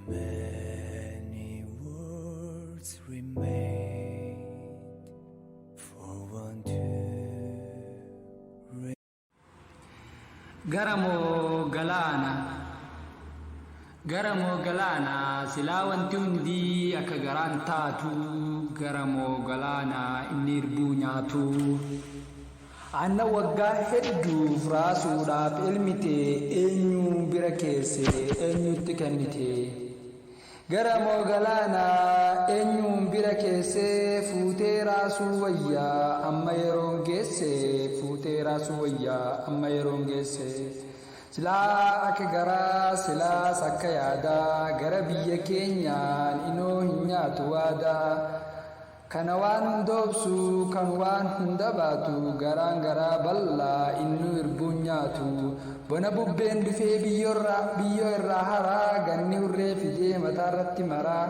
many words remain for one to read. Garamo galana silawanti hundi akka garaan taatu garamo galana inni irbuu nyaatu anna waggaa hedduuf raasuudhaaf ilmite eenyu bira keesse eenyutti kennite garamo galana eenyu bira keesse fuutee raasuu wayyaa amma yeroon geesse fuutee raasuu wayyaa amma yeroon geesse sila akka garaa silaas akka yaadaa gara biyya keenyaan inoo hin nyaatu waadaa kana waan hundoobsu kan waan hunda baatu garaan garaa bal'aa inni irbuun nyaatu bona bubbeen dhufee biyyoo irraa haraa ganni hurree fidee mataarratti maraa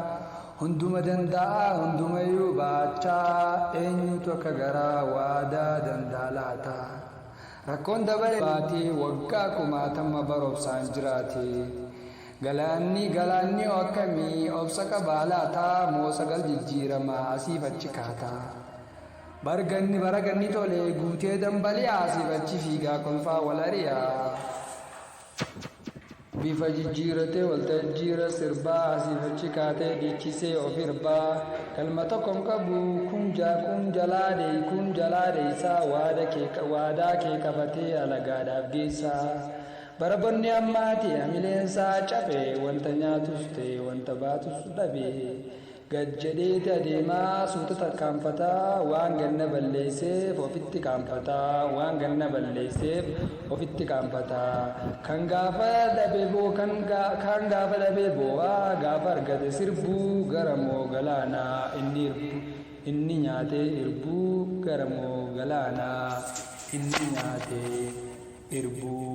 hunduma danda'a hundumayyuu baachaa eenyutu akka garaa waadaa danda'a laata rakkoon dabalee baatee waggaa kumaatama baroobsaan jiraate galaanni akkamii obsa qabaa laata moo sagal jijjiirama asiif achi kaata baraganni tolee guutee dambali'a asiif achi fiigaa kolfaa wal ari'a bifa jijjiiratee waltajjiira sirbaa asiif achi kaatee dhiichisee of irbaa kalma tokkoon qabu kun jalaadeeysaa waadaa kee qabatee alagaadhaaf geessaa barabonni ammaati amileensaa cabe wanta nyaatus ta'e wanta baatus dhabe gad jedheeti adeemaa suuta tarkaanfataa waan ganna balleesseef ofitti qaanfataa kan gaafa dhabe boo'aa gaafa argate sirbuu garamoo galaanaa inni nyaatee irbuu garamoo galaanaa inni nyaatee irbuu